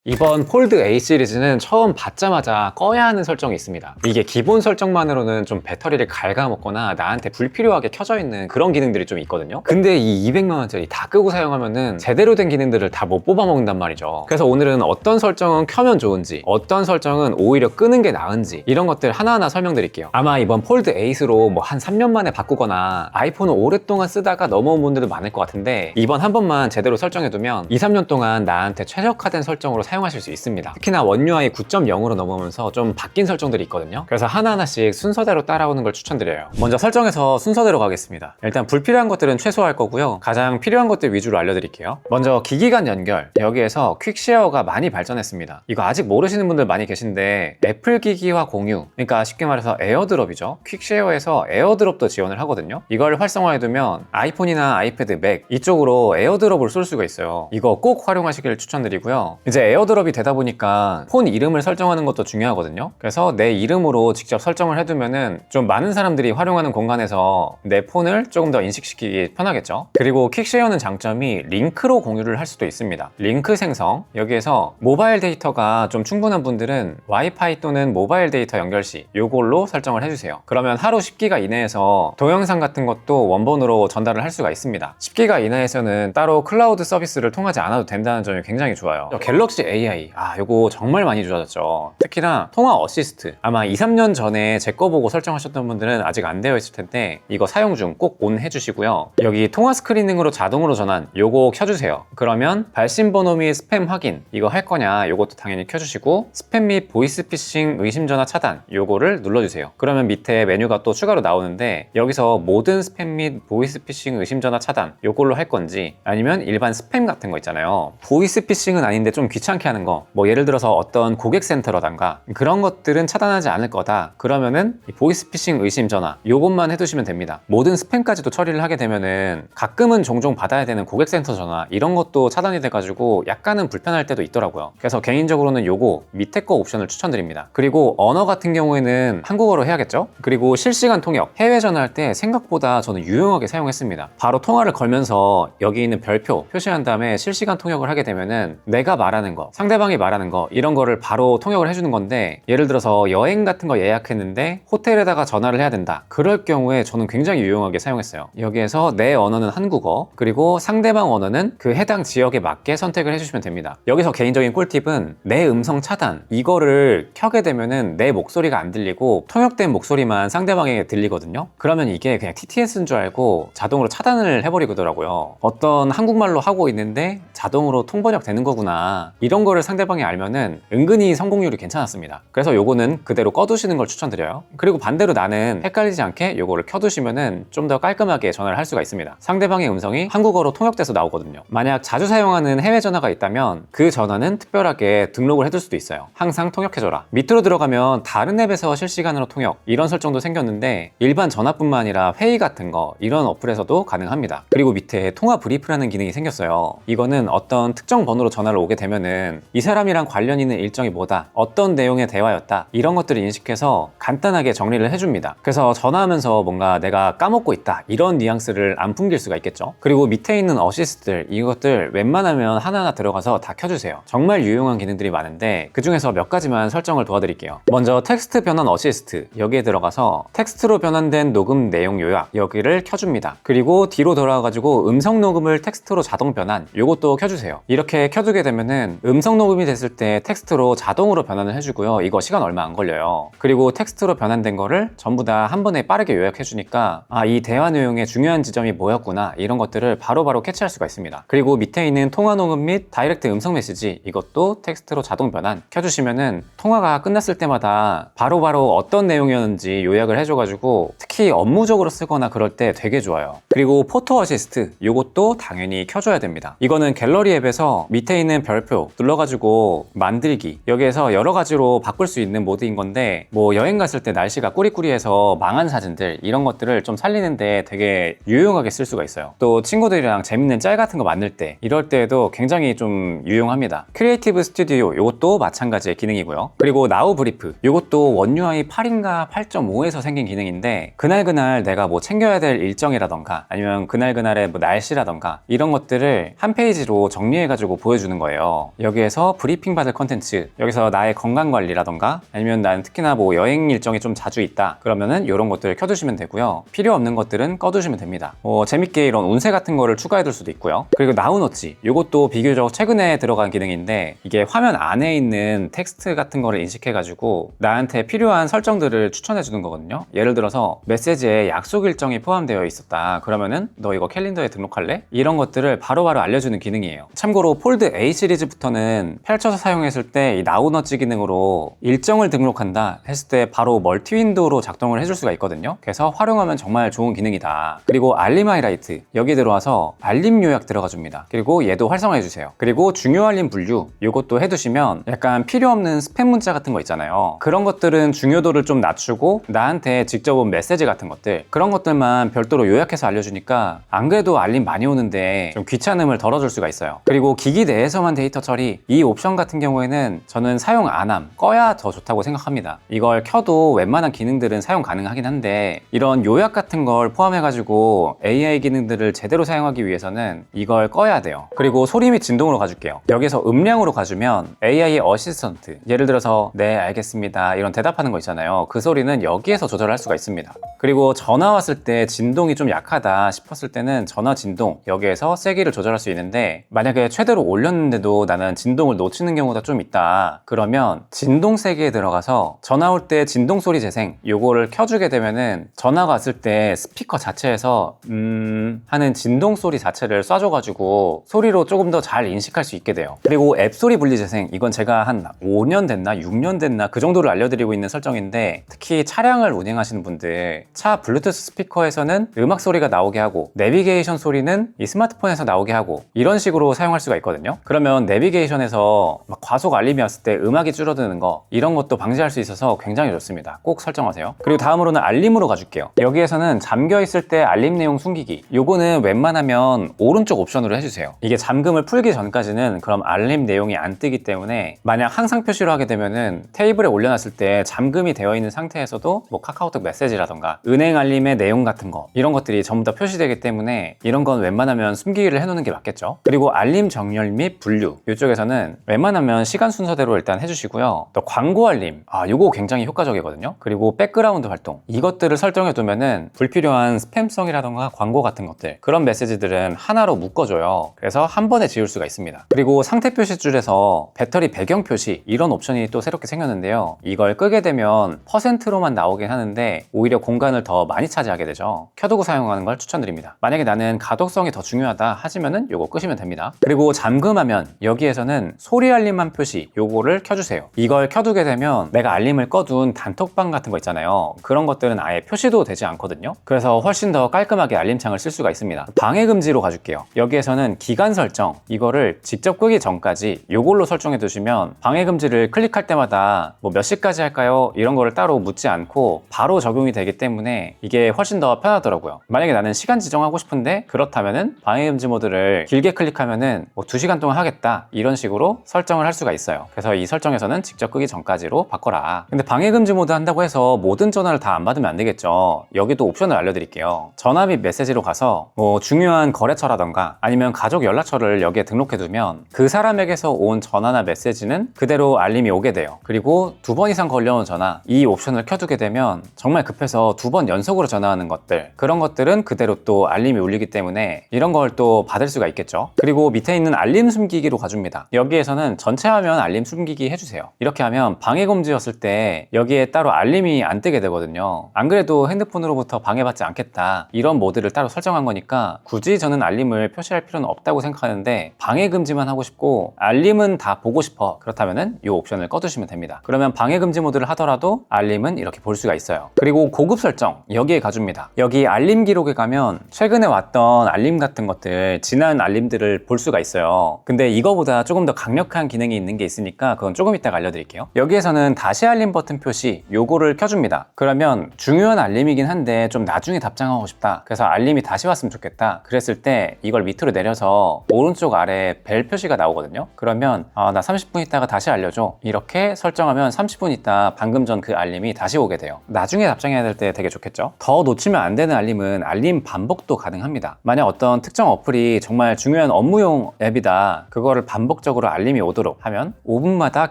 이번 폴드 A 시리즈는 처음 받자마자 꺼야 하는 설정이 있습니다. 이게 기본 설정만으로는 좀 배터리를 갉아먹거나 나한테 불필요하게 켜져 있는 그런 기능들이 좀 있거든요. 근데 이 200만원짜리 다 끄고 사용하면은 제대로 된 기능들을 다 못 뽑아먹는단 말이죠. 그래서 오늘은 어떤 설정은 켜면 좋은지, 어떤 설정은 오히려 끄는 게 나은지, 이런 것들 하나하나 설명드릴게요. 아마 이번 폴드 8으로 뭐 한 3년 만에 바꾸거나 아이폰을 오랫동안 쓰다가 넘어온 분들도 많을 것 같은데, 이번 한 번만 제대로 설정해두면 2, 3년 동안 나한테 최적화된 설정으로 사용하실 수 있습니다. 특히나 원 UI 9.0으로 넘어오면서 좀 바뀐 설정들이 있거든요. 그래서 하나하나씩 순서대로 따라오는 걸 추천드려요. 먼저 설정에서 순서대로 가겠습니다. 일단 불필요한 것들은 최소화할 거고요. 가장 필요한 것들 위주로 알려드릴게요. 먼저 기기 간 연결. 여기에서 퀵쉐어가 많이 발전했습니다. 이거 아직 모르시는 분들 많이 계신데, 애플 기기와 공유, 그러니까 쉽게 말해서 에어드롭이죠. 퀵쉐어에서 에어드롭도 지원을 하거든요. 이걸 활성화해두면 아이폰이나 아이패드, 맥 이쪽으로 에어드롭을 쏠 수가 있어요. 이거 꼭 활용하시길 추천드리고요. 이제 에어드롭이 되다 보니까 폰 이름을 설정하는 것도 중요하거든요. 그래서 내 이름으로 직접 설정을 해두면은 좀 많은 사람들이 활용하는 공간에서 내 폰을 조금 더 인식시키기 편하겠죠. 그리고 퀵쉐어는 장점이 링크로 공유를 할 수도 있습니다. 링크 생성, 여기에서 모바일 데이터가 좀 충분한 분들은 와이파이 또는 모바일 데이터 연결 시 요걸로 설정을 해주세요. 그러면 하루 10기가 이내에서 동영상 같은 것도 원본으로 전달을 할 수가 있습니다. 10기가 이내에서는 따로 클라우드 서비스를 통하지 않아도 된다는 점이 굉장히 좋아요. 갤럭시 AI, 요거 정말 많이 좋아졌죠. 특히나 통화 어시스트, 아마 2, 3년 전에 제 거 보고 설정하셨던 분들은 아직 안 되어 있을 텐데, 이거 사용 중 꼭 온 해주시고요. 여기 통화 스크리닝으로 자동으로 전환, 요거 켜주세요. 그러면 발신 번호 및 스팸 확인, 이거 할 거냐, 요것도 당연히 켜주시고, 스팸 및 보이스피싱 의심 전화 차단, 요거를 눌러주세요. 그러면 밑에 메뉴가 또 추가로 나오는데, 여기서 모든 스팸 및 보이스피싱 의심 전화 차단, 요걸로 할 건지, 아니면 일반 스팸 같은 거 있잖아요. 보이스피싱은 아닌데 좀 귀찮게 하는 거, 뭐 예를 들어서 어떤 고객센터라던가 그런 것들은 차단하지 않을 거다. 그러면은 이 보이스피싱 의심 전화, 요것만 해두시면 됩니다. 모든 스팸까지도 처리를 하게 되면은 가끔은 종종 받아야 되는 고객센터 전화, 이런 것도 차단이 돼가지고 약간은 불편할 때도 있더라고요. 그래서 개인적으로는 요거 밑에 거 옵션을 추천드립니다. 그리고 언어 같은 경우에는 한국어로 해야겠죠? 그리고 실시간 통역, 해외 전화할 때 생각보다 저는 유용하게 사용했습니다. 바로 통화를 걸면서 여기 있는 별표 표시한 다음에 실시간 통역을 하게 되면은 내가 말하는 거, 상대방이 말하는 거, 이런 거를 바로 통역을 해주는 건데, 예를 들어서 여행 같은 거 예약했는데 호텔에다가 전화를 해야 된다. 그럴 경우에 저는 굉장히 유용하게 사용했어요. 여기에서 내 언어는 한국어, 그리고 상대방 언어는 그 해당 지역에 맞게 선택을 해주시면 됩니다. 여기서 개인적인 꿀팁은 내 음성 차단, 이거를 켜게 되면은 내 목소리가 안 들리고 통역된 목소리만 상대방에게 들리거든요. 그러면 이게 그냥 TTS인 줄 알고 자동으로 차단을 해버리더라고요. 어떤 한국말로 하고 있는데 자동으로 통번역 되는 거구나, 이런 거를 상대방이 알면은 은근히 성공률이 괜찮았습니다. 그래서 요거는 그대로 꺼두시는 걸 추천드려요. 그리고 반대로 나는 헷갈리지 않게 요거를 켜두시면은 좀 더 깔끔하게 전화를 할 수가 있습니다. 상대방의 음성이 한국어로 통역돼서 나오거든요. 만약 자주 사용하는 해외 전화가 있다면 그 전화는 특별하게 등록을 해둘 수도 있어요. 항상 통역해줘라. 밑으로 들어가면 다른 앱에서 실시간으로 통역, 이런 설정도 생겼는데, 일반 전화뿐만 아니라 회의 같은 거, 이런 어플에서도 가능합니다. 그리고 밑에 통화 브리프라는 기능이 생겼어요. 이거는 어떤 특정 번호로 전화를 오게 되면은 이 사람이랑 관련 있는 일정이 뭐다, 어떤 내용의 대화였다, 이런 것들을 인식해서 간단하게 정리를 해줍니다. 그래서 전화하면서 뭔가 내가 까먹고 있다, 이런 뉘앙스를 안 풍길 수가 있겠죠. 그리고 밑에 있는 어시스트들, 이것들 웬만하면 하나하나 들어가서 다 켜주세요. 정말 유용한 기능들이 많은데 그 중에서 몇 가지만 설정을 도와드릴게요. 먼저 텍스트 변환 어시스트, 여기에 들어가서 텍스트로 변환된 녹음 내용 요약, 여기를 켜줍니다. 그리고 뒤로 돌아가가지고 음성 녹음을 텍스트로 자동 변환, 요것도 켜주세요. 이렇게 켜두게 되면은 음성 녹음이 됐을 때 텍스트로 자동으로 변환을 해주고요. 이거 시간 얼마 안 걸려요. 그리고 텍스트로 변환된 거를 전부 다 한 번에 빠르게 요약해주니까 이 대화 내용의 중요한 지점이 뭐였구나, 이런 것들을 바로바로 캐치할 수가 있습니다. 그리고 밑에 있는 통화 녹음 및 다이렉트 음성 메시지, 이것도 텍스트로 자동 변환 켜주시면은 통화가 끝났을 때마다 바로바로 어떤 내용이었는지 요약을 해줘가지고 특히 업무적으로 쓰거나 그럴 때 되게 좋아요. 그리고 포토 어시스트, 이것도 당연히 켜줘야 됩니다. 이거는 갤러리 앱에서 밑에 있는 별표 눌러가지고 만들기, 여기에서 여러 가지로 바꿀 수 있는 모드인 건데, 뭐 여행 갔을 때 날씨가 꾸리꾸리해서 망한 사진들, 이런 것들을 좀 살리는데 되게 유용하게 쓸 수가 있어요. 또 친구들이랑 재밌는 짤 같은 거 만들 때, 이럴 때에도 굉장히 좀 유용합니다. 크리에이티브 스튜디오, 이것도 마찬가지의 기능이고요. 그리고 나우 브리프, 이것도 원 UI 8인가 8.5에서 생긴 기능인데, 그날그날 내가 뭐 챙겨야 될 일정이라던가 아니면 그날그날의 뭐 날씨라던가 이런 것들을 한 페이지로 정리해가지고 보여주는 거예요. 여기에서 브리핑 받을 컨텐츠, 여기서 나의 건강관리라던가 아니면 나는 특히나 뭐 여행 일정이 좀 자주 있다 그러면은 이런 것들을 켜두시면 되고요. 필요 없는 것들은 꺼두시면 됩니다. 재밌게 이런 운세 같은 거를 추가해둘 수도 있고요. 그리고 나우너치, 이것도 비교적 최근에 들어간 기능인데 이게 화면 안에 있는 텍스트 같은 거를 인식해가지고 나한테 필요한 설정들을 추천해주는 거거든요. 예를 들어서 메시지에 약속 일정이 포함되어 있었다 그러면은 너 이거 캘린더에 등록할래? 이런 것들을 바로바로 알려주는 기능이에요. 참고로 폴드 A 시리즈부터는 펼쳐서 사용했을 때 이 나우너치 기능으로 일정을 등록한다 했을 때 바로 멀티 윈도우로 작동을 해줄 수가 있거든요. 그래서 활용하면 정말 좋은 기능이다. 그리고 알림 하이라이트, 여기 들어와서 알림 요약 들어가 줍니다. 그리고 얘도 활성화해 주세요. 그리고 중요 알림 분류, 이것도 해두시면 약간 필요 없는 스팸 문자 같은 거 있잖아요. 그런 것들은 중요도를 좀 낮추고 나한테 직접 온 메시지 같은 것들, 그런 것들만 별도로 요약해서 알려주니까 안 그래도 알림 많이 오는데 좀 귀찮음을 덜어줄 수가 있어요. 그리고 기기 내에서만 데이터 처리, 이 옵션 같은 경우에는 저는 사용 안함, 꺼야 더 좋다고 생각합니다. 이걸 켜도 웬만한 기능들은 사용 가능하긴 한데 이런 요약 같은 걸 포함해가지고 AI 기능들을 제대로 사용하기 위해서는 이걸 꺼야 돼요. 그리고 소리 및 진동으로 가줄게요. 여기서 음량으로 가주면 AI 어시스턴트, 예를 들어서 네 알겠습니다 이런 대답하는 거 있잖아요. 그 소리는 여기에서 조절할 수가 있습니다. 그리고 전화 왔을 때 진동이 좀 약하다 싶었을 때는 전화 진동, 여기에서 세기를 조절할 수 있는데 만약에 최대로 올렸는데도 나는 진동을 놓치는 경우가 좀 있다 그러면 진동 세기에 들어가서 전화 올 때 진동 소리 재생, 요거를 켜주게 되면은 전화가 왔을 때 스피커 자체에서 하는 진동 소리 자체를 쏴줘가지고 소리로 조금 더 잘 인식할 수 있게 돼요. 그리고 앱 소리 분리 재생, 이건 제가 한 5년 됐나 6년 됐나 그 정도를 알려드리고 있는 설정인데 특히 차량을 운행하시는 분들 차 블루투스 스피커에서는 음악 소리가 나오게 하고 내비게이션 소리는 이 스마트폰에서 나오게 하고 이런 식으로 사용할 수가 있거든요. 그러면 내비게이션에서 막 과속 알림이 왔을 때 음악이 줄어드는 거 이런 것도 방지할 수 있어서 굉장히 좋습니다. 꼭 설정하세요. 그리고 다음으로는 알림으로 가줄게요. 여기에서는 잠겨 있을 때 알림 내용 숨기기, 요거는 웬만하면 오른쪽 옵션으로 해주세요. 이게 잠금을 풀기 전까지는 그럼 알림 내용이 안 뜨기 때문에 만약 항상 표시로 하게 되면은 테이블에 올려놨을 때 잠금이 되어 있는 상태에서도 뭐 카카오톡 메시지라던가 은행 알림의 내용 같은 거 이런 것들이 전부 다 표시되기 때문에 이런 건 웬만하면 숨기기를 해놓는 게 맞겠죠. 그리고 알림 정렬 및 분류, 이쪽에서는 웬만하면 시간 순서대로 일단 해주시고요. 또 광고 알림, 요거 굉장히 효과적이거든요. 그리고 백그라운드 활동, 이것들을 설정해 두면은 불필요한 스팸성이라던가 광고 같은 것들, 그런 메시지들은 하나로 묶어줘요. 그래서 한 번에 지울 수가 있습니다. 그리고 상태 표시 줄에서 배터리 배경 표시, 이런 옵션이 또 새롭게 생겼는데요. 이걸 끄게 되면 %로만 나오긴 하는데 오히려 공간을 더 많이 차지하게 되죠. 켜두고 사용하는 걸 추천드립니다. 만약에 나는 가독성이 더 중요하다 하시면은 요거 끄시면 됩니다. 그리고 잠금하면 여기에서는 소리 알림만 표시, 요거를 켜주세요. 이걸 켜두게 되면 내가 알림을 꺼둔 단톡방 같은 거 있잖아요. 그런 것들은 아예 표시도 되지 않거든요. 그래서 훨씬 더 깔끔하게 알림창을 쓸 수가 있습니다. 방해 금지로 가줄게요. 여기에서는 기간 설정, 이거를 직접 끄기 전까지 요걸로 설정해 두시면 방해 금지를 클릭할 때마다 뭐 몇 시까지 할까요? 이런 거를 따로 묻지 않고 바로 적용이 되기 때문에 이게 훨씬 더 편하더라고요. 만약에 나는 시간 지정하고 싶은데 그렇다면은 방해 금지 모드를 길게 클릭하면은 뭐 2시간 동안 하겠다 이런 식으로 설정을 할 수가 있어요. 그래서 이 설정에서는 직접 끄기 전까지로 바꿔라. 근데 방해 금지 모드 한다고 해서 모든 전화를 다 안 받으면 안 되겠죠. 여기도 옵션을 알려드릴게요. 전화 및 메시지로 가서 뭐 중요한 거래처라던가 아니면 가족 연락처를 여기에 등록해 두면 그 사람에게서 온 전화나 메시지는 그대로 알림이 오게 돼요. 그리고 2번 이상 걸려온 전화, 이 옵션을 켜두게 되면 정말 급해서 2번 연속으로 전화하는 것들, 그런 것들은 그대로 또 알림이 울리기 때문에 이런 걸 또 받을 수가 있겠죠. 그리고 밑에 있는 알림 숨기기로 가줍니다. 여기에서는 전체 화면 알림 숨기기 해주세요. 이렇게 하면 방해 금지였을 때 여기에 따로 알림이 안 뜨게 되거든요. 안 그래도 핸드폰으로부터 방해받지 않겠다 이런 모드를 따로 설정한 거니까 굳이 저는 알림을 표시할 필요는 없다고 생각하는데 방해 금지만 하고 싶고 알림은 다 보고 싶어 그렇다면은 이 옵션을 꺼두시면 됩니다. 그러면 방해 금지 모드를 하더라도 알림은 이렇게 볼 수가 있어요. 그리고 고급 설정, 여기에 가줍니다. 여기 알림 기록에 가면 최근에 왔던 알림 같은 것들, 지난 알림들을 볼 수가 있어요. 근데 이거보다 조금 더 강력한 기능이 있는 게 있으니까 그건 조금 이따가 알려드릴게요. 여기에서는 다시 알림 버튼 표시, 요거를 켜줍니다. 그러면 중요한 알림이긴 한데 좀 나중에 답장하고 싶다, 그래서 알림이 다시 왔으면 좋겠다 그랬을 때 이걸 밑으로 내려서 오른쪽 아래 벨 표시가 나오거든요. 그러면 나 30분 있다가 다시 알려줘, 이렇게 설정하면 30분 있다 방금 전 그 알림이 다시 오게 돼요. 나중에 답장해야 될 때 되게 좋겠죠. 더 놓치면 안 되는 알림은 알림 반복도 가능합니다. 만약 어떤 특정 어플이 정말 중요한 업무용 앱이다, 그거를 반복 반복적으로 알림이 오도록 하면 5분마다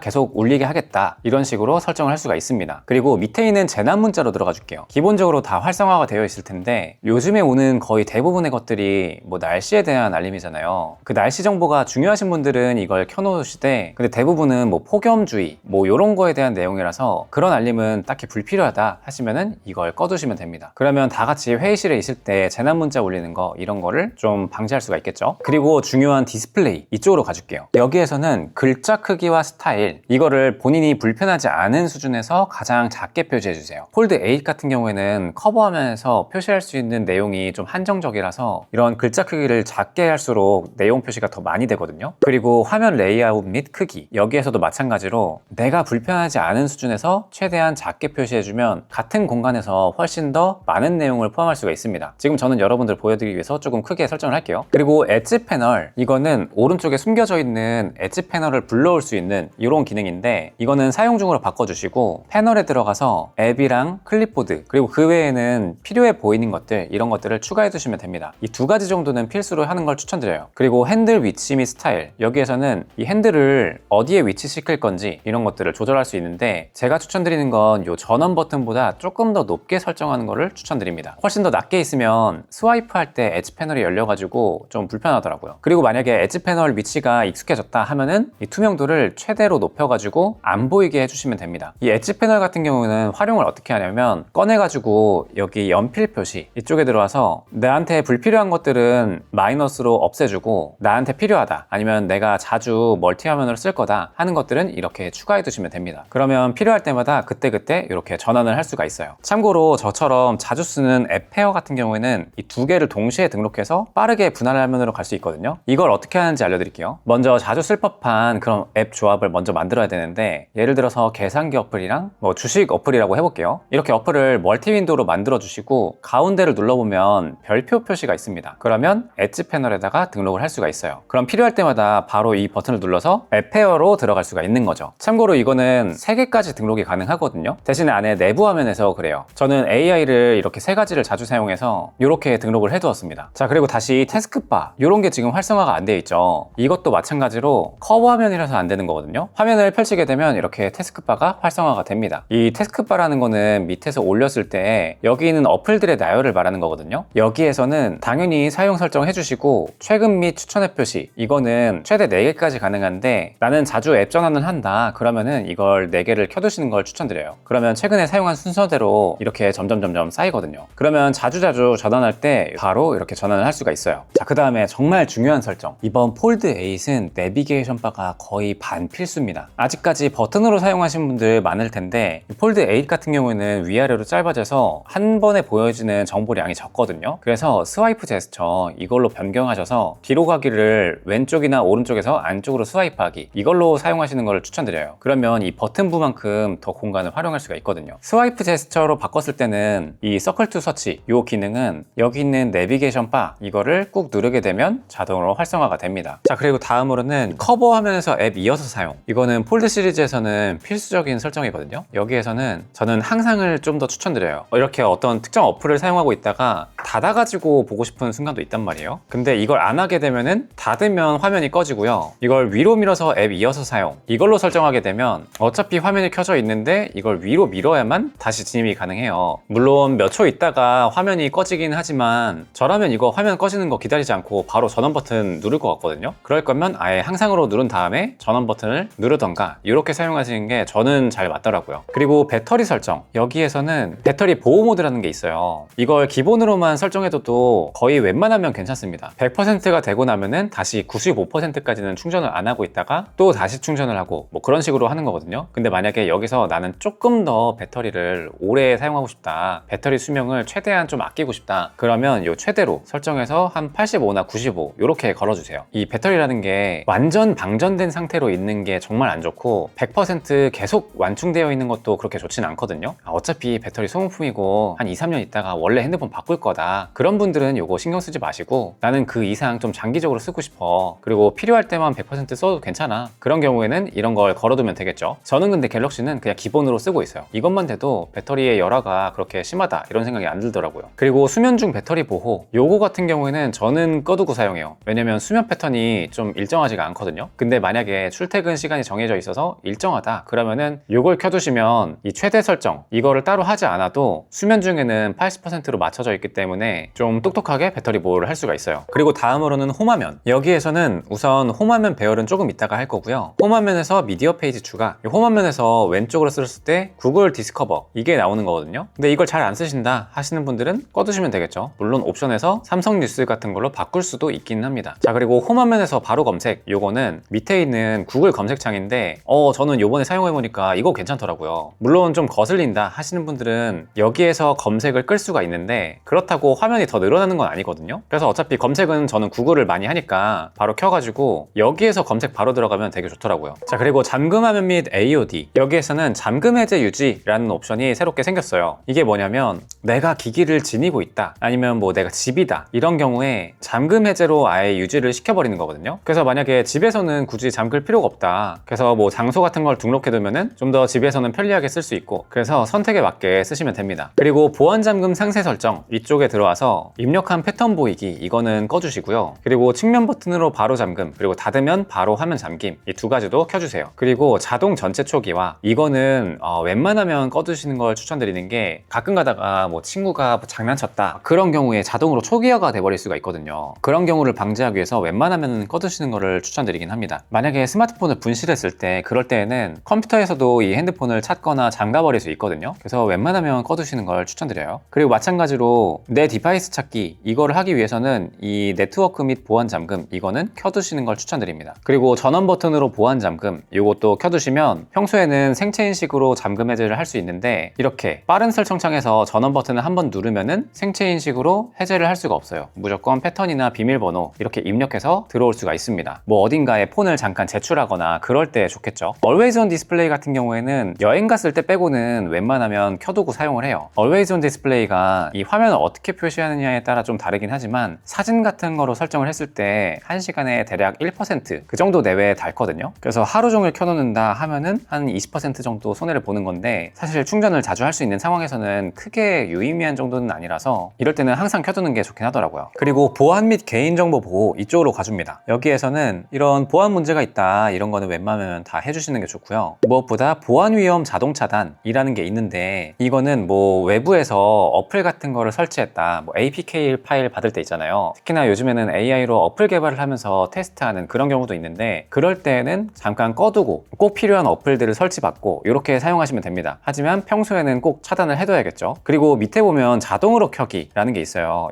계속 울리게 하겠다, 이런 식으로 설정을 할 수가 있습니다. 그리고 밑에 있는 재난 문자로 들어가 줄게요. 기본적으로 다 활성화가 되어 있을 텐데 요즘에 오는 거의 대부분의 것들이 뭐 날씨에 대한 알림이잖아요. 그 날씨 정보가 중요하신 분들은 이걸 켜놓으시되, 근데 대부분은 뭐 폭염주의 뭐 이런 거에 대한 내용이라서 그런 알림은 딱히 불필요하다 하시면은 이걸 꺼두시면 됩니다. 그러면 다 같이 회의실에 있을 때 재난 문자 울리는 거, 이런 거를 좀 방지할 수가 있겠죠. 그리고 중요한 디스플레이 이쪽으로 가줄게요. 여기에서는 글자 크기와 스타일, 이거를 본인이 불편하지 않은 수준에서 가장 작게 표시해 주세요. 폴드 8 같은 경우에는 커버 화면에서 표시할 수 있는 내용이 좀 한정적이라서 이런 글자 크기를 작게 할수록 내용 표시가 더 많이 되거든요. 그리고 화면 레이아웃 및 크기, 여기에서도 마찬가지로 내가 불편하지 않은 수준에서 최대한 작게 표시해주면 같은 공간에서 훨씬 더 많은 내용을 포함할 수가 있습니다. 지금 저는 여러분들 보여드리기 위해서 조금 크게 설정을 할게요. 그리고 엣지 패널, 이거는 오른쪽에 숨겨져 있는 엣지 패널을 불러올 수 있는 이런 기능인데, 이거는 사용 중으로 바꿔주시고 패널에 들어가서 앱이랑 클립보드, 그리고 그 외에는 필요해 보이는 것들, 이런 것들을 추가해 두시면 됩니다. 이 두 가지 정도는 필수로 하는 걸 추천드려요. 그리고 핸들 위치 및 스타일, 여기에서는 이 핸들을 어디에 위치시킬 건지 이런 것들을 조절할 수 있는데, 제가 추천드리는 건 이 전원 버튼보다 조금 더 높게 설정하는 거를 추천드립니다. 훨씬 더 낮게 있으면 스와이프 할 때 엣지 패널이 열려가지고 좀 불편하더라고요. 그리고 만약에 엣지 패널 위치가 익숙해졌다 하면은 이 투명도를 최대로 높여가지고 안 보이게 해주시면 됩니다. 이 엣지 패널 같은 경우는 활용을 어떻게 하냐면, 꺼내가지고 여기 연필 표시 이쪽에 들어와서 나한테 불필요한 것들은 마이너스로 없애주고, 나한테 필요하다 아니면 내가 자주 멀티화면으로 쓸 거다 하는 것들은 이렇게 추가해 두시면 됩니다. 그러면 필요할 때마다 그때그때 이렇게 전환을 할 수가 있어요. 참고로 저처럼 자주 쓰는 앱 페어 같은 경우에는 이 두 개를 동시에 등록해서 빠르게 분할 화면으로 갈 수 있거든요. 이걸 어떻게 하는지 알려드릴게요. 먼저 자주 쓸 법한 그런 앱 조합을 먼저 만들어야 되는데, 예를 들어서 계산기 어플이랑 뭐 주식 어플이라고 해볼게요. 이렇게 어플을 멀티 윈도우로 만들어 주시고 가운데를 눌러보면 별표 표시가 있습니다. 그러면 엣지 패널에다가 등록을 할 수가 있어요. 그럼 필요할 때마다 바로 이 버튼을 눌러서 앱 페어로 들어갈 수가 있는 거죠. 참고로 이거는 3개까지 등록이 가능하거든요. 대신에 안에 내부 화면에서 그래요. 저는 AI를 이렇게 3가지를 자주 사용해서 이렇게 등록을 해두었습니다. 자, 그리고 다시 태스크바, 이런 게 지금 활성화가 안 되어 있죠. 이것도 마찬가지로 커버 화면이라서 안 되는 거거든요. 화면을 펼치게 되면 이렇게 태스크바가 활성화가 됩니다. 이 태스크바라는 거는 밑에서 올렸을 때 여기 있는 어플들의 나열을 말하는 거거든요. 여기에서는 당연히 사용 설정 해주시고, 최근 및 추천앱 표시, 이거는 최대 4개까지 가능한데 나는 자주 앱 전환을 한다 그러면은 이걸 4개를 켜두시는 걸 추천드려요. 그러면 최근에 사용한 순서대로 이렇게 점점 쌓이거든요. 그러면 자주 전환할 때 바로 이렇게 전환을 할 수가 있어요. 자, 그 다음에 정말 중요한 설정, 이번 폴드 8은 내비게이션 바가 거의 반필수입니다. 아직까지 버튼으로 사용하시는 분들 많을 텐데, 폴드 8 같은 경우에는 위아래로 짧아져서 한 번에 보여지는 정보량이 적거든요. 그래서 스와이프 제스처 이걸로 변경하셔서 뒤로 가기를 왼쪽이나 오른쪽에서 안쪽으로 스와이프하기, 이걸로 사용하시는 걸 추천드려요. 그러면 이 버튼부만큼 더 공간을 활용할 수가 있거든요. 스와이프 제스처로 바꿨을 때는 이 서클 투 서치, 이 기능은 여기 있는 내비게이션 바 이거를 꾹 누르게 되면 자동으로 활성화가 됩니다. 자, 그리고 다음으로는 커버 화면에서 앱 이어서 사용, 이거는 폴드 시리즈에서는 필수적인 설정이거든요. 여기에서는 저는 항상을 좀 더 추천드려요. 이렇게 어떤 특정 어플을 사용하고 있다가 닫아가지고 보고 싶은 순간도 있단 말이에요. 근데 이걸 안 하게 되면은 닫으면 화면이 꺼지고요. 이걸 위로 밀어서 앱 이어서 사용, 이걸로 설정하게 되면 어차피 화면이 켜져 있는데 이걸 위로 밀어야만 다시 진입이 가능해요. 물론 몇 초 있다가 화면이 꺼지긴 하지만 저라면 이거 화면 꺼지는 거 기다리지 않고 바로 전원 버튼 누를 것 같거든요. 그럴 거면 아예 항상으로 누른 다음에 전원 버튼을 누르던가 이렇게 사용하시는 게 저는 잘 맞더라고요. 그리고 배터리 설정, 여기에서는 배터리 보호 모드라는 게 있어요. 이걸 기본으로만 설정해둬도 거의 웬만하면 괜찮습니다. 100%가 되고 나면은 다시 95%까지는 충전을 안 하고 있다가 또 다시 충전을 하고 뭐 그런 식으로 하는 거거든요. 근데 만약에 여기서 나는 조금 더 배터리를 오래 사용하고 싶다, 배터리 수명을 최대한 좀 아끼고 싶다, 그러면 이 최대로 설정해서 한 85나 95 이렇게 걸어주세요. 이 배터리라는 게 완전 방전된 상태로 있는 게 정말 안 좋고 100% 계속 완충되어 있는 것도 그렇게 좋진 않거든요. 어차피 배터리 소모품이고 한 2, 3년 있다가 원래 핸드폰 바꿀 거다, 그런 분들은 이거 신경 쓰지 마시고 나는 그 이상 좀 장기적으로 쓰고 싶어, 그리고 필요할 때만 100% 써도 괜찮아, 그런 경우에는 이런 걸 걸어두면 되겠죠. 저는 근데 갤럭시는 그냥 기본으로 쓰고 있어요. 이것만 돼도 배터리의 열화가 그렇게 심하다 이런 생각이 안 들더라고요. 그리고 수면 중 배터리 보호, 요거 같은 경우에는 저는 꺼두고 사용해요. 왜냐면 수면 패턴이 좀 일정하지가 많지가 않거든요. 근데 만약에 출퇴근 시간이 정해져 있어서 일정하다 그러면은 이걸 켜두시면 이 최대 설정 이거를 따로 하지 않아도 수면 중에는 80%로 맞춰져 있기 때문에 좀 똑똑하게 배터리 보호를 할 수가 있어요. 그리고 다음으로는 홈화면. 여기에서는 우선 홈화면 배열은 조금 이따가 할 거고요. 홈화면에서 미디어 페이지 추가. 이 홈화면에서 왼쪽으로 쓸었을 때 구글 디스커버 이게 나오는 거거든요. 근데 이걸 잘 안 쓰신다 하시는 분들은 꺼두시면 되겠죠. 물론 옵션에서 삼성 뉴스 같은 걸로 바꿀 수도 있긴 합니다. 자, 그리고 홈화면에서 바로 검색. 요거는 밑에 있는 구글 검색창인데 저는 요번에 사용해보니까 이거 괜찮더라고요. 물론 좀 거슬린다 하시는 분들은 여기에서 검색을 끌 수가 있는데 그렇다고 화면이 더 늘어나는 건 아니거든요. 그래서 어차피 검색은 저는 구글을 많이 하니까 바로 켜가지고 여기에서 검색 바로 들어가면 되게 좋더라고요. 자, 그리고 잠금 화면 및 AOD. 여기에서는 잠금 해제 유지라는 옵션이 새롭게 생겼어요. 이게 뭐냐면 내가 기기를 지니고 있다 아니면 뭐 내가 집이다 이런 경우에 잠금 해제로 아예 유지를 시켜버리는 거거든요. 그래서 만약에 집에서는 굳이 잠글 필요가 없다, 그래서 뭐 장소 같은 걸 등록해두면은 좀 더 집에서는 편리하게 쓸 수 있고, 그래서 선택에 맞게 쓰시면 됩니다. 그리고 보안 잠금 상세 설정 이쪽에 들어와서 입력한 패턴 보이기 이거는 꺼주시고요. 그리고 측면 버튼으로 바로 잠금, 그리고 닫으면 바로 화면 잠김, 이 두 가지도 켜주세요. 그리고 자동 전체 초기화 이거는 웬만하면 꺼두시는 걸 추천드리는 게, 가끔 가다가 뭐 친구가 뭐 장난쳤다 그런 경우에 자동으로 초기화가 돼버릴 수가 있거든요. 그런 경우를 방지하기 위해서 웬만하면 꺼두시는 거를 추천드리긴 합니다. 만약에 스마트폰을 분실했을 때, 그럴 때에는 컴퓨터에서도 이 핸드폰을 찾거나 잠가버릴 수 있거든요. 그래서 웬만하면 꺼두시는 걸 추천드려요. 그리고 마찬가지로 내 디바이스 찾기 이거를 하기 위해서는 이 네트워크 및 보안 잠금 이거는 켜두시는 걸 추천드립니다. 그리고 전원 버튼으로 보안 잠금 이것도 켜두시면 평소에는 생체 인식으로 잠금 해제를 할 수 있는데, 이렇게 빠른 설정창에서 전원 버튼을 한번 누르면은 생체 인식으로 해제를 할 수가 없어요. 무조건 패턴이나 비밀번호 이렇게 입력해서 들어올 수가 있습니다. 뭐 어딘가에 폰을 잠깐 제출하거나 그럴 때 좋겠죠. Always on Display 같은 경우에는 여행 갔을 때 빼고는 웬만하면 켜두고 사용을 해요. Always on Display가 이 화면을 어떻게 표시하느냐에 따라 좀 다르긴 하지만, 사진 같은 거로 설정을 했을 때 1시간에 대략 1%그 정도 내외에 닳거든요. 그래서 하루 종일 켜놓는다 하면은 한 20% 정도 손해를 보는 건데, 사실 충전을 자주 할 수 있는 상황에서는 크게 유의미한 정도는 아니라서 이럴 때는 항상 켜두는 게 좋긴 하더라고요. 그리고 보안 및 개인정보 보호 이쪽으로 가줍니다. 여기에서는 이런 보안 문제가 있다 이런 거는 웬만하면 다 해주시는 게 좋고요. 무엇보다 보안 위험 자동 차단이라는 게 있는데, 이거는 뭐 외부에서 어플 같은 거를 설치했다, 뭐 APK 파일 받을 때 있잖아요. 특히나 요즘에는 AI로 어플 개발을 하면서 테스트하는 그런 경우도 있는데, 그럴 때는 잠깐 꺼두고 꼭 필요한 어플들을 설치받고 이렇게 사용하시면 됩니다. 하지만 평소에는 꼭 차단을 해둬야겠죠. 그리고 밑에 보면 자동으로 켜기라는 게 있어요.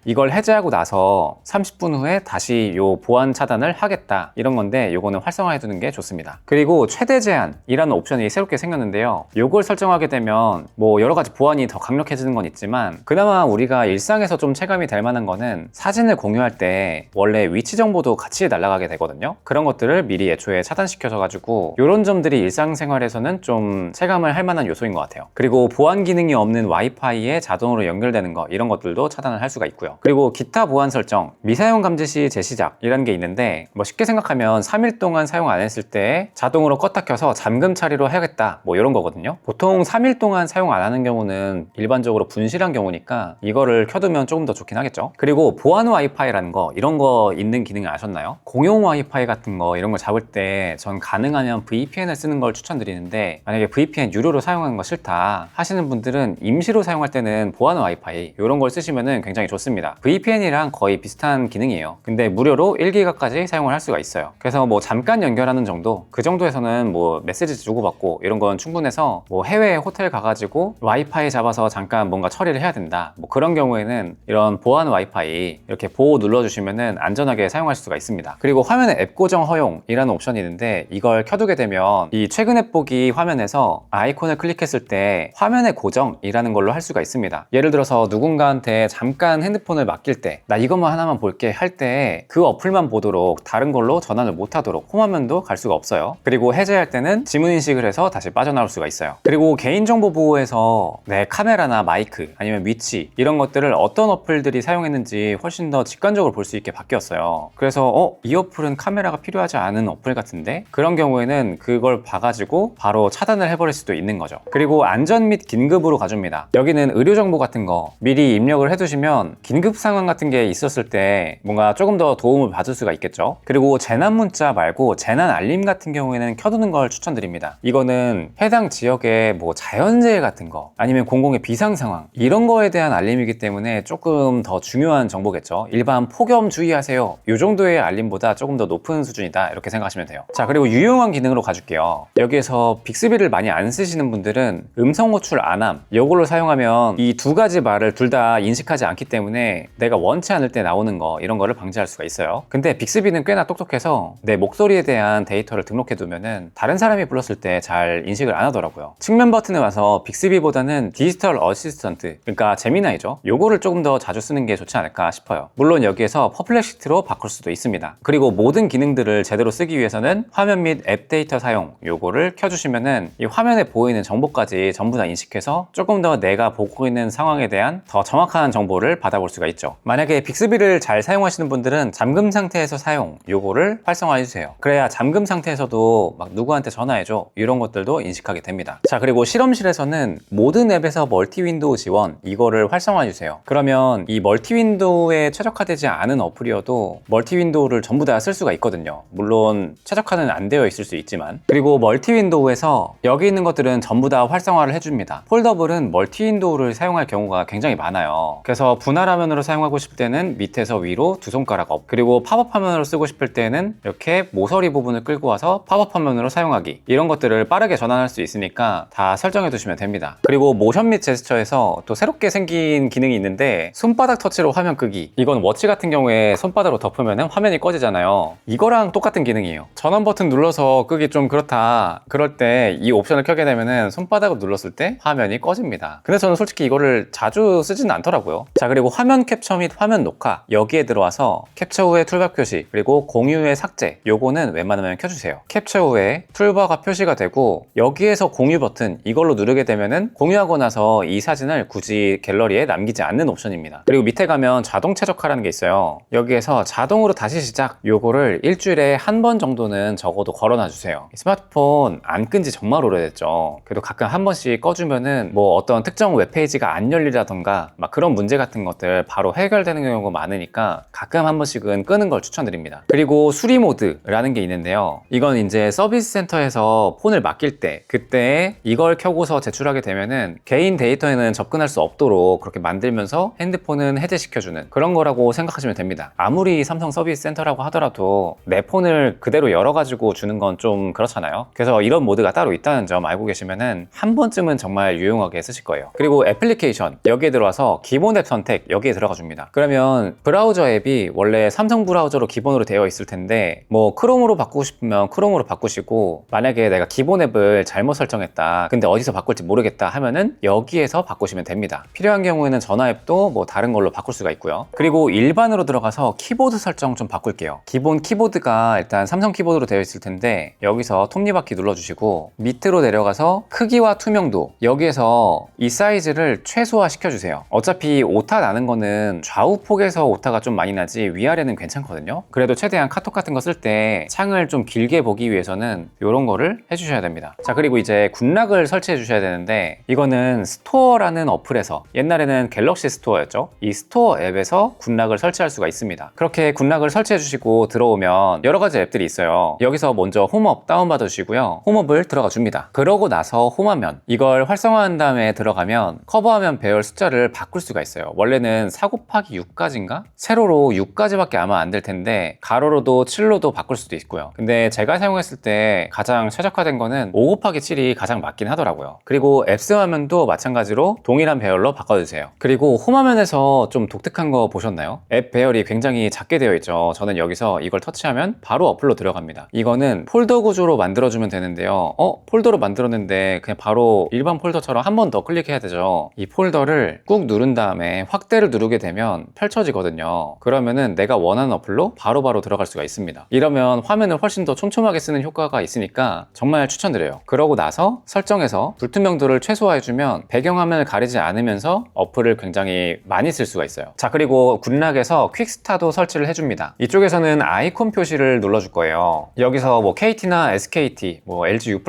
이걸 해제하고 나서 30분 후에 다시 요 보안 차단을 하겠다 이런 건데, 요거는 활성화해 두는 게 좋습니다. 그리고 최대 제한이라는 옵션이 새롭게 생겼는데요. 요걸 설정하게 되면 뭐 여러 가지 보안이 더 강력해지는 건 있지만, 그나마 우리가 일상에서 좀 체감이 될 만한 거는 사진을 공유할 때 원래 위치 정보도 같이 날아가게 되거든요. 그런 것들을 미리 애초에 차단시켜줘 가지고 이런 점들이 일상생활에서는 좀 체감을 할 만한 요소인 것 같아요. 그리고 보안 기능이 없는 와이파이에 자동으로 연결되는 거 이런 것들도 차단을 할 수가 있고요. 그리고 기타 보안 설정, 미사용 감지 시 재시작이라는 게 있는데, 뭐 쉽게 생각하면 3일 동안 사용 안 했을 때 자동으로 껐다 켜서 잠금 처리로 해야겠다 뭐 이런 거거든요. 보통 3일 동안 사용 안 하는 경우는 일반적으로 분실한 경우니까 이거를 켜두면 조금 더 좋긴 하겠죠. 그리고 보안 와이파이라는 거, 이런 거 있는 기능 아셨나요? 공용 와이파이 같은 거 이런 거 잡을 때 전 가능하면 VPN을 쓰는 걸 추천드리는데, 만약에 VPN 유료로 사용하는 거 싫다 하시는 분들은 임시로 사용할 때는 보안 와이파이 이런 걸 쓰시면은 굉장히 좋습니다. VPN이랑 거의 비슷한 기능이에요. 근데 무료로 1기가까지 사용을 할 수가 있어요. 그래서 뭐 잠깐 연결하는 정도, 그 정도에서는 뭐 메시지 주고받고 이런 건 충분해서, 뭐 해외 호텔 가가지고 와이파이 잡아서 잠깐 뭔가 처리를 해야 된다 뭐 그런 경우에는 이런 보안 와이파이 이렇게 보호 눌러주시면은 안전하게 사용할 수가 있습니다. 그리고 화면에 앱 고정 허용이라는 옵션이 있는데, 이걸 켜두게 되면 이 최근 앱 보기 화면에서 아이콘을 클릭했을 때 화면의 고정이라는 걸로 할 수가 있습니다. 예를 들어서 누군가한테 잠깐 핸드폰을 맡길 때, 나 이것만 하나만 볼게 할 때 그 어플만 보도록, 다른 걸로 전환을 못 하도록 홈화면도 갈 수가 없어요. 그리고 해제할 때는 지문 인식을 해서 다시 빠져나올 수가 있어요. 그리고 개인정보 보호에서 내 카메라나 마이크 아니면 위치 이런 것들을 어떤 어플들이 사용했는지 훨씬 더 직관적으로 볼 수 있게 바뀌었어요. 그래서 이 어플은 카메라가 필요하지 않은 어플 같은데, 그런 경우에는 그걸 봐가지고 바로 차단을 해버릴 수도 있는 거죠. 그리고 안전 및 긴급으로 가줍니다. 여기는 의료 정보 같은 거 미리 입력을 해두시면 긴급 상황 같은 게 있었을 때 뭔가 조금 더 도움을 받을 수가 있겠죠. 그리고 재난 문자 말고 재난 알림 같은 경우에는 켜두는 걸 추천드립니다. 이거는 해당 지역의 뭐 자연재해 같은 거 아니면 공공의 비상 상황 이런 거에 대한 알림이기 때문에 조금 더 중요한 정보겠죠. 일반 폭염 주의하세요 이 정도의 알림보다 조금 더 높은 수준이다 이렇게 생각하시면 돼요. 자, 그리고 유용한 기능으로 가줄게요. 여기에서 빅스비를 많이 안 쓰시는 분들은 음성 호출 안함 이걸로 사용하면 이 두 가지 말을 둘 다 인식하지 않기 때문에 내가 원치 않을 때 나오는 거 이런 거를 방지할 수가 있어요. 근데 빅스비는 꽤나 똑똑해서 내 목소리에 대한 데이터를 등록해 두면은 다른 사람이 불렀을 때 잘 인식을 안 하더라고요. 측면 버튼에 와서 빅스비보다는 디지털 어시스턴트, 그러니까 제미나이죠. 요거를 조금 더 자주 쓰는 게 좋지 않을까 싶어요. 물론 여기에서 퍼플렉시티로 바꿀 수도 있습니다. 그리고 모든 기능들을 제대로 쓰기 위해서는 화면 및 앱 데이터 사용 요거를 켜주시면은 이 화면에 보이는 정보까지 전부 다 인식해서 조금 더 내가 보고 있는 상황에 대한 더 정확한 정보를 받아볼 수가 있죠. 만약에 빅스비를 잘 사용하시는 분들은 잠금 상태에서 사용 요거를 활성화해 주세요. 그래야 잠금 상태에서도 막 누구한테 전화해줘 이런 것들도 인식하게 됩니다. 자, 그리고 실험실에서는 모든 앱에서 멀티 윈도우 지원 이거를 활성화해 주세요. 그러면 이 멀티 윈도우에 최적화되지 않은 어플이어도 멀티 윈도우를 전부 다 쓸 수가 있거든요. 물론 최적화는 안 되어 있을 수 있지만. 그리고 멀티 윈도우에서 여기 있는 것들은 전부 다 활성화를 해줍니다. 폴더블은 멀티 윈도우를 사용할 경우가 굉장히 많아요. 그래서 분할 화면으로 사용하고 싶을 때는 밑에서 위로 두 손가락 업, 그리고 팝업 화면으로 쓰고 싶을 때는 이렇게 모서리 부분을 끌고 와서 팝업 화면으로 사용하기, 이런 것들을 빠르게 전환할 수 있으니까 다 설정해 두시면 됩니다. 그리고 모션 및 제스처에서 또 새롭게 생긴 기능이 있는데 손바닥 터치로 화면 끄기. 이건 워치 같은 경우에 손바닥으로 덮으면 화면이 꺼지잖아요. 이거랑 똑같은 기능이에요. 전원 버튼 눌러서 끄기 좀 그렇다 그럴 때 이 옵션을 켜게 되면은 손바닥으로 눌렀을 때 화면이 꺼집니다. 근데 저는 솔직히 이거를 자주 쓰지는 않더라고요. 자, 그리고 화면 캡처 및 화면 녹화 여기에 들어와서 캡처 후에 툴바 표시 그리고 공유 후에 삭제 요거는 웬만하면 켜주세요. 캡처 후에 툴바가 표시가 되고 여기에서 공유 버튼 이걸로 누르게 되면은 공유하고 나서 이 사진을 굳이 갤러리에 남기지 않는 옵션입니다. 그리고 밑에 가면 자동 최적화라는 게 있어요. 여기에서 자동으로 다시 시작 요거를 일주일에 한 번 정도는 적어도 걸어놔 주세요. 스마트폰 안 끈지 정말 오래됐죠. 그래도 가끔 한 번씩 꺼주면은 뭐 어떤 특정 웹페이지가 안 열리라던가 막 그런 문제 같은 것들 바로 해결되는 경우가 많으니까 가끔 한 번씩은 끄는 걸 추천드립니다. 그리고 수리 모드라는 게 있는데요. 이건 이제 서비스 센터에서 폰을 맡길 때 그때 이걸 켜고서 제출하게 되면은 개인 데이터에는 접근할 수 없도록 그렇게 만들면서 핸드폰은 해제시켜주는 그런 거라고 생각하시면 됩니다. 아무리 삼성 서비스 센터라고 하더라도 내 폰을 그대로 열어가지고 주는 건 좀 그렇잖아요. 그래서 이런 모드가 따로 있다는 점 알고 계시면은 한 번쯤은 정말 유용하게 쓰실 거예요. 그리고 애플리케이션 여기에 들어와서 기본 앱 선택 여기에 들어가 줍니다. 그러면 브라우저 앱이 원래 삼성 브라우저로 기본으로 되어 있을 텐데 뭐 크롬으로 바꾸고 싶으면 크롬으로 바꾸시고, 만약에 내가 기본 앱을 잘못 설정했다 근데 어디서 바꿀지 모르겠다 하면은 여기에서 바꾸시면 됩니다. 필요한 경우에는 전화 앱도 뭐 다른 걸로 바꿀 수가 있고요. 그리고 일반으로 들어가서 키보드 설정 좀 바꿀게요. 기본 키보드가 일단 삼성 키보드로 되어 있을 텐데 여기서 톱니바퀴 눌러주시고 밑으로 내려가서 크기와 투명도 여기에서 이 사이즈를 최소화 시켜주세요. 어차피 오타 나는 거는 좌우 폭에서 오타가 좀 많이 나지 위아래는 괜찮거든요. 그래도 최대한 카톡 같은 거 쓸 때 창을 좀 길게 보기 위해서는 이런 거를 해주셔야 됩니다. 자, 그리고 이제 굿락을 설치해 주셔야 되는데 이거는 스토어라는 어플에서, 옛날에는 갤럭시 스토어였죠. 이 스토어 앱에서 굿락을 설치할 수가 있습니다. 그렇게 굿락을 설치해 주시고 들어오면 여러 가지 앱들이 있어요. 여기서 먼저 홈업 다운받아 주시고요. 홈업을 들어가 줍니다. 그러고 나서 홈화면 이걸 활성화한 다음에 들어가면 커버화면 배열 숫자를 바꿀 수가 있어요. 원래는 4 곱하기 6까지인가? 세로로 6까지밖에 아마 안 될 텐데 가로로도 7로도 바꿀 수도 있고요. 근데 제가 사용했을 때 가장 최적화된 거는 5 곱하기 7이 가장 맞긴 하더라고요. 그리고 앱스 화면도 마찬가지로 동일한 배열로 바꿔주세요. 그리고 홈화면에서 좀 독특한 거 보셨나요? 앱 배열이 굉장히 작게 되어 있죠. 저는 여기서 이걸 터치하면 바로 어플로 들어갑니다. 이거는 폴더 구조로 만들어주면 되는데요. 폴더로 만들었는데 그냥 바로 일반 폴더처럼 한 번 더 클릭해야 되죠. 이 폴더를 꾹 누른 다음에 확대를 누르게 되면 펼쳐지거든요. 그러면은 내가 원하는 어플로 바로바로 들어갈 수가 있습니다. 이러면 화면을 훨씬 더 촘촘하게 쓰는 효과가 있으니까 정말 추천드려요. 그러고 나서 설정에서 불투명도를 최소화해주면 배경화면을 가리지 않으면서 어플을 굉장히 많이 쓸 수가 있어요. 자, 그리고 굿락에서 퀵스타도 설치를 해줍니다. 이쪽에서는 아이콘 표시를 눌러줄 거예요. 여기서 뭐 KT나 SKT, 뭐 LG U+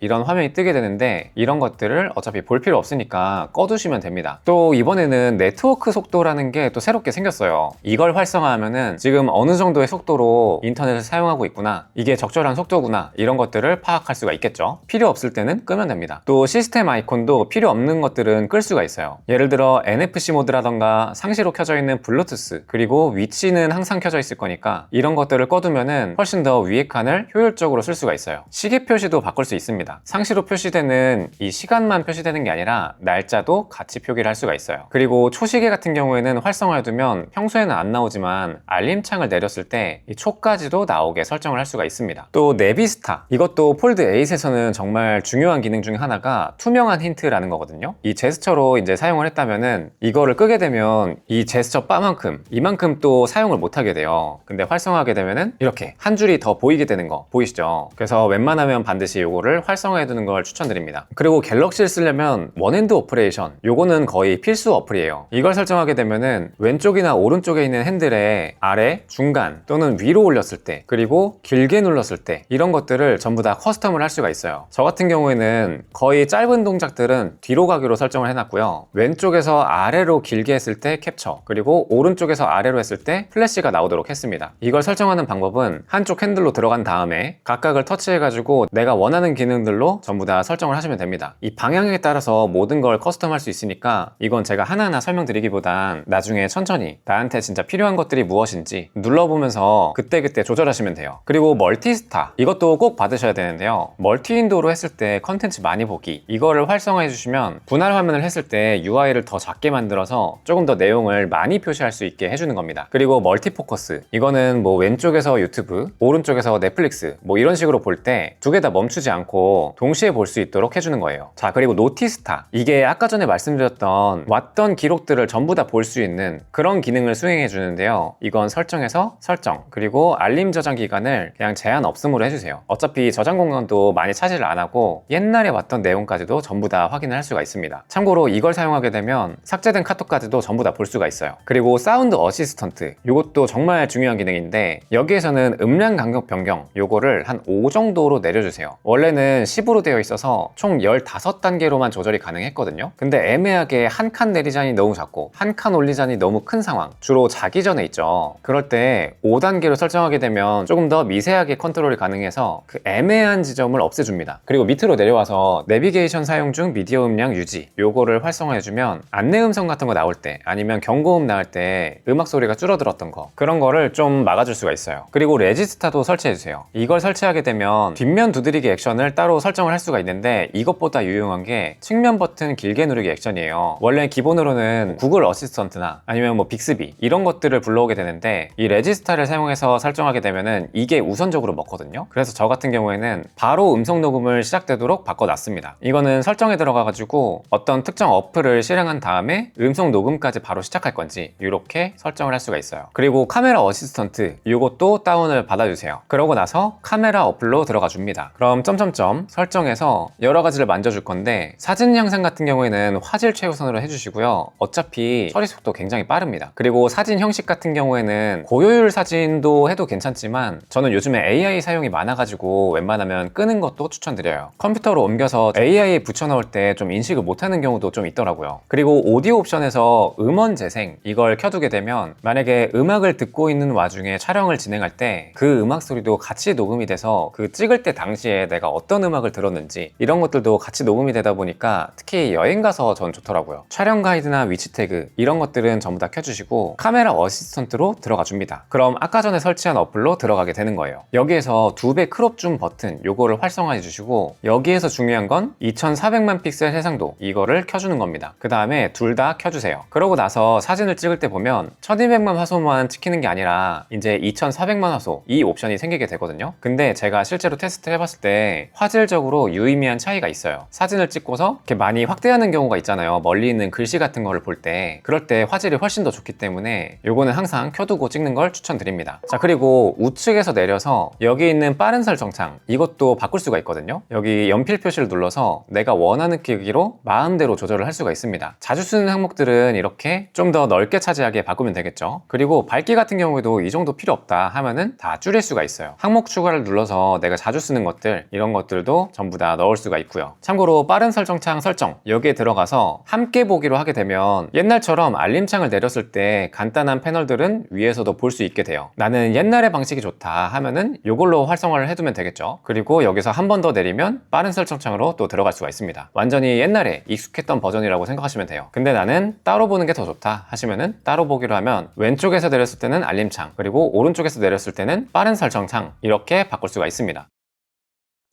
이런 화면이 뜨게 되는데 이런 것들을 어차피 볼 필요 없으니까 꺼두시면 됩니다. 또 이번에는 네트워크 속도라는 게 또 새롭게 생겼어요. 이걸 활성화하면은 지금 어느 정도의 속도로 인터넷을 사용하고 있구나, 이게 적절한 속도구나, 이런 것들을 파악할 수가 있겠죠. 필요 없을 때는 끄면 됩니다. 또 시스템 아이콘도 필요 없는 것들은 끌 수가 있어요. 예를 들어 NFC 모드라던가 상시로 켜져 있는 블루투스, 그리고 위치는 항상 켜져 있을 거니까 이런 것들을 꺼두면은 훨씬 더 위에 칸을 효율적으로 쓸 수가 있어요. 시계 표시도 바꿀 수 있습니다. 상시로 표시되는 이 시간만 표시되는 게 아니라 날짜도 같이 표기를 할 수가 있어요. 그리고 초시계 같은 경우에는 활성화해두면 평소에는 안 나오지만 알림창을 내렸을 때 이 초까지도 나오게 설정을 할 수가 있습니다. 또 네비스타, 이것도 폴드 8에서는 정말 중요한 기능 중에 하나가 투명한 힌트라는 거거든요. 이 제스처로 이제 사용을 했다면은 이거를 끄게 되면 이 제스처 바만큼 이만큼 또 사용을 못하게 돼요. 근데 활성화하게 되면은 이렇게 한 줄이 더 보이게 되는 거 보이시죠? 그래서 웬만하면 반드시 이거를 활성화해 두는 걸 추천드립니다. 그리고 갤럭시를 쓰려면 원핸드 오퍼레이션, 요거는 거의 필수 어플이에요. 이걸 설정하게 되면은 왼쪽이나 오른쪽에 있는 핸들에 아래, 중간 또는 위로 올렸을 때, 그리고 길게 눌렀을 때 이런 것들을 전부 다 커스텀을 할 수가 있어요. 저 같은 경우에는 거의 짧은 동작들은 뒤로 가기로 설정을 해놨고요. 왼쪽에서 아래로 길게 했을 때 캡처, 그리고 오른쪽에서 아래로 했을 때 플래시가 나오도록 했습니다. 이걸 설정하는 방법은 한쪽 핸들로 들어간 다음에 각각을 터치해가지고 내가 원하는 기능들로 전부 다 설정을 하시면 됩니다. 이 방향에 따라서 모든 걸 커스텀할 수 있으니까 이건 제가 하나하나 설명드리기보단 나중에 천천히 나한테 진짜 필요한 것들이 무엇인지 눌러보면서 그때그때 조절하시면 돼요. 그리고 멀티스타, 이것도 꼭 받으셔야 되는데요. 멀티윈도우로 했을 때 컨텐츠 많이 보기, 이거를 활성화해 주시면 분할 화면을 했을 때 UI를 더 작게 만들어서 조금 더 내용을 많이 표시할 수 있게 해주는 겁니다. 그리고 멀티포커스, 이거는 뭐 왼쪽에서 유튜브, 오른쪽에서 넷플릭스 뭐 이런 식으로 볼 때 두 개 다 멈추지 않고 동시에 볼 수 있도록 해주는 거예요. 자, 그리고 노티스타, 이게 아까 전에 말씀드렸던 왔던 기록들을 전부 다 볼 수 있는 그런 기능을 수행해 주는데요. 이건 설정해서 설정, 그리고 알림 저장 기간을 그냥 제한 없음으로 해주세요. 어차피 저장 공간도 많이 차지를 안 하고 옛날에 왔던 내용까지도 전부 다 확인을 할 수가 있습니다. 참고로 이걸 사용하게 되면 삭제된 카톡까지도 전부 다 볼 수가 있어요. 그리고 사운드 어시스턴트, 이것도 정말 중요한 기능인데 여기에서는 음량 간격 변경, 요거를 한 5 정도로 내려주세요. 원래는 10으로 되어 있어서 총 15단계로만 조절이 가능했거든요. 근데 애매하게 한 칸 내리자니 너무 작고 한 칸 올리자니 너무 큰 상황, 주로 자기 전에 있죠. 그럴 때 5단계로 설정하게 되면 조금 더 미세하게 컨트롤이 가능해서 그 애매한 지점을 없애줍니다. 그리고 밑으로 내려와서 내비게이션 사용 중 미디어 음량 유지, 요거를 활성화해주면 안내 음성 같은 거 나올 때 아니면 경고음 나올 때 음악 소리가 줄어들었던 거, 그런 거를 좀 막아줄 수가 있어요. 그리고 레지스타도 설치해주세요. 이걸 설치하게 되면 뒷면 두드리기 액션을 따로 설정을 할 수가 있는데 이것보다 유용한 게 측면 버튼 길게 누르기 액션이에요. 원래 기본으로는 구글 어시스턴트나 아니면 뭐 빅스비 이런 것들을 불러오게 되는데 이 레지스타를 사용해서 설정하게 되면은 이게 우선적으로 먹거든요. 그래서 저 같은 경우에는 바로 음성 녹음을 시작되도록 바꿔놨습니다. 이거는 설정에 들어가가지고 어떤 특정 어플을 실행한 다음에 음성 녹음까지 바로 시작할 건지 이렇게 설정을 할 수가 있어요. 그리고 카메라 어시스턴트, 이것도 다운을 받아주세요. 그러고 나서 카메라 어플로 들어가 줍니다. 그럼 점점점 설정해서 여러 가지를 만져줄 건데 사진 영상 같은 경우에는 화질 최우선으로 해주시고요. 어차피 처리 속도 굉장히 빠릅니다. 그리고 사진 형식 같은 경우에는 고효율 사진도 해도 괜찮지만 저는 요즘에 AI 사용이 많아가지고 웬만하면 끄는 것도 추천드려요. 컴퓨터로 옮겨서 AI에 붙여넣을 때 좀 인식을 못하는 경우도 좀 있더라고요. 그리고 오디오 옵션에서 음원 재생, 이걸 켜두게 되면 만약에 음악을 듣고 있는 와중에 촬영을 진행할 때 그 음악 소리도 같이 녹음이 돼서 그 찍을 때 당시에 내가 어떤 음악을 들었는지 이런 것들도 같이 녹음이 되다 보니까 특히 여행 가서 전 좋더라고요. 촬영 가이드나 위치 태그 이런 것들은 전부 다 켜주시고 카메라 어시스턴트로 들어가 줍니다. 그럼 아까 전에 설치한 어플로 들어가게 되는 거예요. 여기에서 2배 크롭 줌 버튼, 요거를 활성화해 주시고 여기에서 중요한 건 2400만 픽셀 해상도, 이거를 켜주는 겁니다. 그 다음에 둘 다 켜주세요. 그러고 나서 사진을 찍을 때 보면 1200만 화소만 찍히는 게 아니라 이제 2400만 화소, 이 옵션이 생기게 되거든요. 근데 제가 실제로 테스트를 해봤을 때 화질적으로 유의미한 차이가 있어요. 사진을 찍고서 이렇게 많이 확대하는 경우가 있잖아요. 멀리 있는 글씨 같은 거를 볼 때, 그럴 때 화질이 훨씬 더 좋기 때문에 요거는 항상 켜두고 찍는 걸 추천드립니다. 자, 그리고 우측에서 내려서 여기 있는 빠른 설정창, 이것도 바꿀 수가 있거든요. 여기 연필 표시를 눌러서 내가 원하는 크기로 마음대로 조절을 할 수가 있습니다. 자주 쓰는 항목들은 이렇게 좀 더 넓게 차지하게 바꾸면 되겠죠. 그리고 밝기 같은 경우에도 이 정도 필요 없다 하면은 다 줄일 수가 있어요. 항목 추가를 눌러서 내가 자주 쓰는 것들, 이런 것들도 전부 다 넣을 수가 있고요. 참고로 빠른 설정창 설정, 여기에 들어가서 함께 보기로 하게 되면 옛날처럼 알림창을 내렸을 때 간단한 패널들은 위에서도 볼 수 있게 돼요. 돼요. 나는 옛날의 방식이 좋다 하면은 이걸로 활성화를 해두면 되겠죠. 그리고 여기서 한 번 더 내리면 빠른 설정창으로 또 들어갈 수가 있습니다. 완전히 옛날에 익숙했던 버전이라고 생각하시면 돼요. 근데 나는 따로 보는 게 더 좋다 하시면은 따로 보기로 하면 왼쪽에서 내렸을 때는 알림창, 그리고 오른쪽에서 내렸을 때는 빠른 설정창, 이렇게 바꿀 수가 있습니다.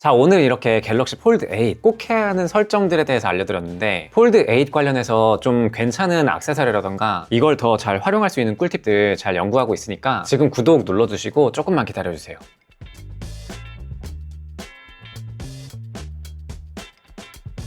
자, 오늘 이렇게 갤럭시 폴드 8 꼭 해야 하는 설정들에 대해서 알려드렸는데, 폴드 8 관련해서 좀 괜찮은 액세서리라던가 이걸 더 잘 활용할 수 있는 꿀팁들 잘 연구하고 있으니까 지금 구독 눌러주시고 조금만 기다려주세요.